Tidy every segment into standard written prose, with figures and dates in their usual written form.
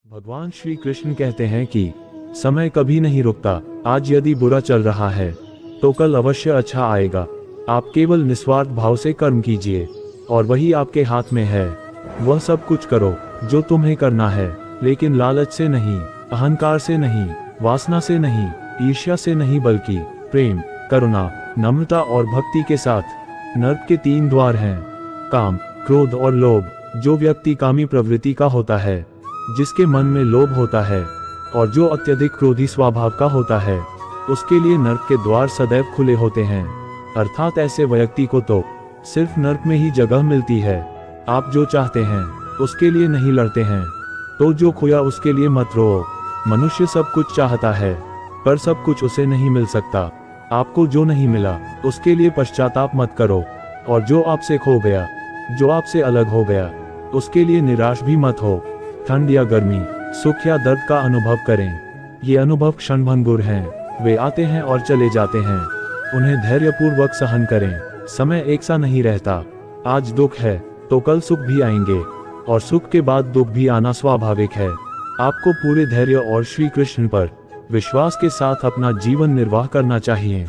भगवान श्री कृष्ण कहते हैं कि समय कभी नहीं रुकता। आज यदि बुरा चल रहा है तो कल अवश्य अच्छा आएगा। आप केवल निस्वार्थ भाव से कर्म कीजिए और वही आपके हाथ में है। वह सब कुछ करो जो तुम्हें करना है, लेकिन लालच से नहीं, अहंकार से नहीं, वासना से नहीं, ईर्ष्या से नहीं, बल्कि प्रेम, करुणा, नम्रता और भक्ति के साथ। नर्क के 3 द्वार हैं, काम, क्रोध और लोभ। जो व्यक्ति कामी प्रवृत्ति का होता है, जिसके मन में लोभ होता है और जो अत्यधिक क्रोधी स्वभाव का होता है, उसके लिए नर्क के द्वार सदैव खुले होते हैं। अर्थात ऐसे व्यक्ति को तो सिर्फ नर्क में ही जगह मिलती है। आप जो चाहते हैं उसके लिए नहीं लड़ते हैं, तो जो खोया उसके लिए मत रो। मनुष्य सब कुछ चाहता है पर सब कुछ उसे नहीं मिल सकता। आपको जो नहीं मिला उसके लिए पश्चाताप मत करो, और जो आपसे खो गया, जो आपसे अलग हो गया, उसके लिए निराश भी मत हो। ठंड या गर्मी, सुख या दर्द का अनुभव करें। ये अनुभव क्षणभंगुर हैं, वे आते हैं और चले जाते हैं। उन्हें धैर्यपूर्वक सहन करें। समय एक सा नहीं रहता। आज दुख है तो कल सुख भी आएंगे, और सुख के बाद दुख भी आना स्वाभाविक है। आपको पूरे धैर्य और श्री कृष्ण पर विश्वास के साथ अपना जीवन निर्वाह करना चाहिए।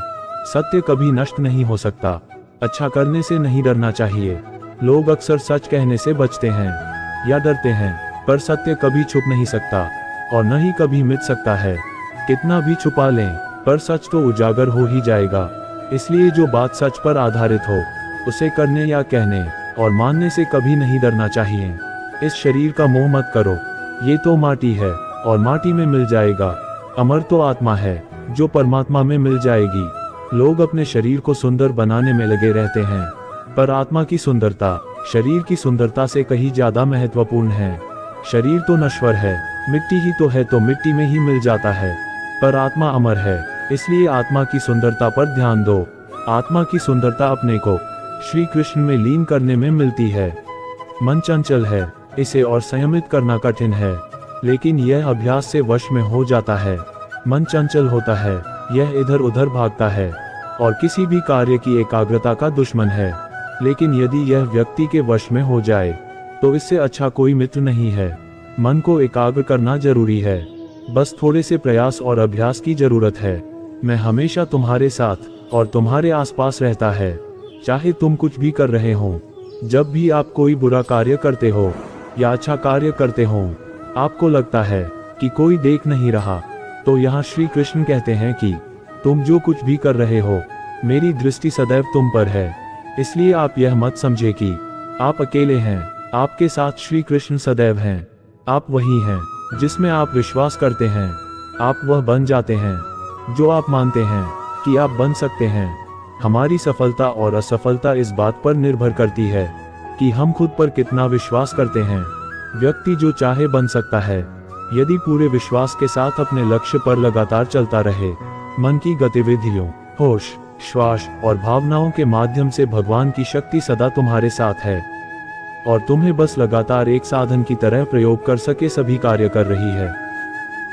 सत्य कभी नष्ट नहीं हो सकता। अच्छा करने से नहीं डरना चाहिए। लोग अक्सर सच कहने से बचते हैं या डरते हैं, पर सत्य कभी छुप नहीं सकता और न ही कभी मिट सकता है। कितना भी छुपा लें, पर सच तो उजागर हो ही जाएगा। इसलिए जो बात सच पर आधारित हो, उसे करने या कहने और मानने से कभी नहीं डरना चाहिए। इस शरीर का मोह मत करो। ये तो माटी है और माटी में मिल जाएगा। अमर तो आत्मा है जो परमात्मा में मिल जाएगी। लोग अपने शरीर को सुंदर बनाने में लगे रहते हैं, पर आत्मा की सुंदरता शरीर की सुंदरता से कहीं ज्यादा महत्वपूर्ण है। शरीर तो नश्वर है, मिट्टी ही तो है, तो मिट्टी में ही मिल जाता है, पर आत्मा अमर है। इसलिए आत्मा की सुंदरता पर ध्यान दो। आत्मा की सुंदरता अपने को श्री कृष्ण में लीन करने में मिलती है। मन चंचल है, इसे और संयमित करना कठिन है, लेकिन यह अभ्यास से वश में हो जाता है। मन चंचल होता है, यह इधर उधर भागता है और किसी भी कार्य की एकाग्रता का दुश्मन है। लेकिन यदि यह व्यक्ति के वश में हो जाए तो इससे अच्छा कोई मित्र नहीं है। मन को एकाग्र करना जरूरी है, बस थोड़े से प्रयास और अभ्यास की जरूरत है। मैं हमेशा तुम्हारे साथ और तुम्हारे आसपास रहता है, चाहे तुम कुछ भी कर रहे हो। जब भी आप कोई बुरा कार्य करते हो या अच्छा कार्य करते हो, आपको लगता है कि कोई देख नहीं रहा, तो यहाँ श्री कृष्ण कहते हैं कि तुम जो कुछ भी कर रहे हो, मेरी दृष्टि सदैव तुम पर है। इसलिए आप यह मत समझे कि आप अकेले हैं। आपके साथ श्री कृष्ण सदैव हैं। आप वही हैं जिसमें आप विश्वास करते हैं। आप वह बन जाते हैं जो आप मानते हैं कि आप बन सकते हैं। हमारी सफलता और असफलता इस बात पर निर्भर करती है कि हम खुद पर कितना विश्वास करते हैं। व्यक्ति जो चाहे बन सकता है, यदि पूरे विश्वास के साथ अपने लक्ष्य पर लगातार चलता रहे। मन की गतिविधियों, होश, श्वास और भावनाओं के माध्यम से भगवान की शक्ति सदा तुम्हारे साथ है और तुम्हें बस लगातार एक साधन की तरह प्रयोग कर सके सभी कार्य कर रही है।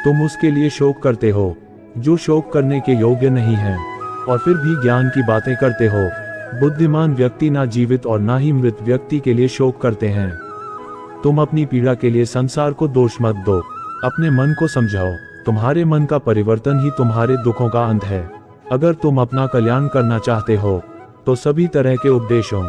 तुम उसके लिए शोक करते हो जो शोक करने के योग्य नहीं है, और फिर भी ज्ञान की बातें करते हो। बुद्धिमान व्यक्ति ना जीवित और ना ही मृत व्यक्ति के लिए शोक करते हैं। तुम अपनी पीड़ा के लिए संसार को दोष मत दो, अपने मन को समझाओ। तुम्हारे मन का परिवर्तन ही तुम्हारे दुखों का अंत है। अगर तुम अपना कल्याण करना चाहते हो तो सभी तरह के उपदेशों,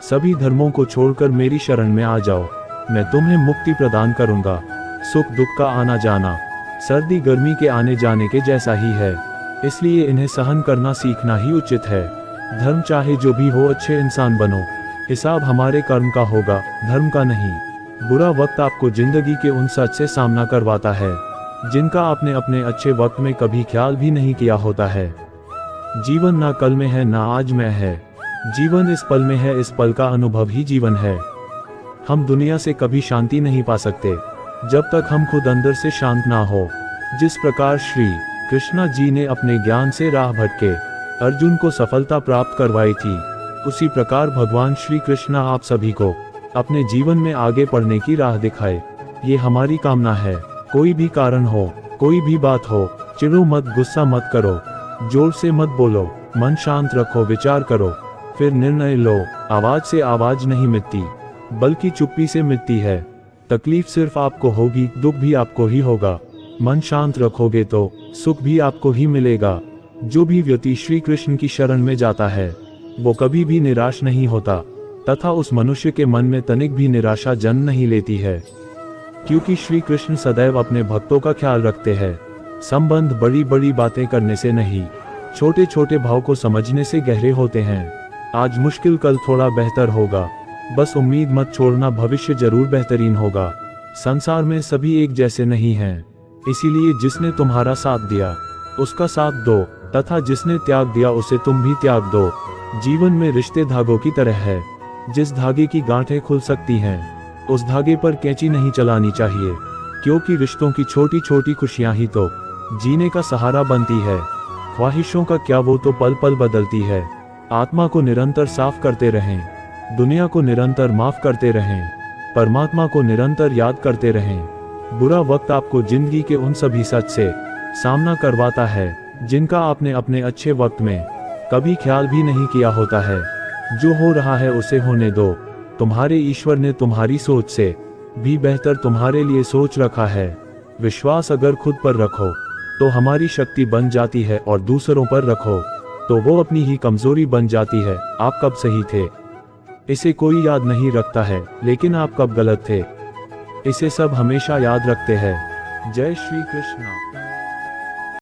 सभी धर्मों को छोड़कर मेरी शरण में आ जाओ। मैं तुम्हें मुक्ति प्रदान करूंगा। सुख दुख का आना जाना सर्दी गर्मी के आने जाने के जैसा ही है, इसलिए इन्हें सहन करना सीखना ही उचित है। धर्म चाहे जो भी हो, अच्छे इंसान बनो। हिसाब हमारे कर्म का होगा, धर्म का नहीं। बुरा वक्त आपको जिंदगी के उन सच से सामना करवाता है जिनका आपने अपने अच्छे वक्त में कभी ख्याल भी नहीं किया होता है। जीवन ना कल में है ना आज में है, जीवन इस पल में है। इस पल का अनुभव ही जीवन है। हम दुनिया से कभी शांति नहीं पा सकते जब तक हम खुद अंदर से शांत ना हो। जिस प्रकार श्री कृष्णा जी ने अपने ज्ञान से राह भटके अर्जुन को सफलता प्राप्त करवाई थी, उसी प्रकार भगवान श्री कृष्णा आप सभी को अपने जीवन में आगे बढ़ने की राह दिखाए। ये हमारी कामना है। कोई भी कारण हो, कोई भी बात हो, चिढ़ो मत, गुस्सा मत करो, जोर से मत बोलो, मन शांत रखो, विचार करो, फिर निर्णय लो। आवाज से आवाज नहीं मिटती, बल्कि चुप्पी से मिटती है। तकलीफ सिर्फ आपको होगी, दुख भी आपको ही होगा। मन शांत रखोगे तो सुख भी आपको ही मिलेगा। जो भी व्यक्ति श्री कृष्ण की शरण में जाता है वो कभी भी निराश नहीं होता, तथा उस मनुष्य के मन में तनिक भी निराशा जन्म नहीं लेती है, क्योंकि श्री कृष्ण सदैव अपने भक्तों का ख्याल रखते हैं। संबंध बड़ी बड़ी बातें करने से नहीं, छोटे छोटे भाव को समझने से गहरे होते हैं। आज मुश्किल कल थोड़ा बेहतर होगा, बस उम्मीद मत छोड़ना, भविष्य जरूर बेहतरीन होगा। संसार में सभी एक जैसे नहीं हैं, इसीलिए जिसने तुम्हारा साथ दिया उसका साथ दो, तथा जिसने त्याग दिया उसे तुम भी त्याग दो। जीवन में रिश्ते धागों की तरह है, जिस धागे की गांठें खुल सकती हैं उस धागे पर कैंची नहीं चलानी चाहिए, क्योंकि रिश्तों की छोटी छोटी खुशियां ही तो जीने का सहारा बनती है। ख्वाहिशों का क्या, वो तो पल पल बदलती है। आत्मा को निरंतर साफ करते रहें, दुनिया को निरंतर माफ करते रहें, परमात्मा को निरंतर याद करते रहें। बुरा वक्त आपको जिंदगी के उन सभी सच से सामना करवाता है जिनका आपने अपने अच्छे वक्त में कभी ख्याल भी नहीं किया होता है। जो हो रहा है उसे होने दो, तुम्हारे ईश्वर ने तुम्हारी सोच से भी बेहतर तुम्हारे लिए सोच रखा है। विश्वास अगर खुद पर रखो तो हमारी शक्ति बन जाती है, और दूसरों पर रखो तो वो अपनी ही कमजोरी बन जाती है। आप कब सही थे इसे कोई याद नहीं रखता है, लेकिन आप कब गलत थे इसे सब हमेशा याद रखते हैं। जय श्री कृष्ण।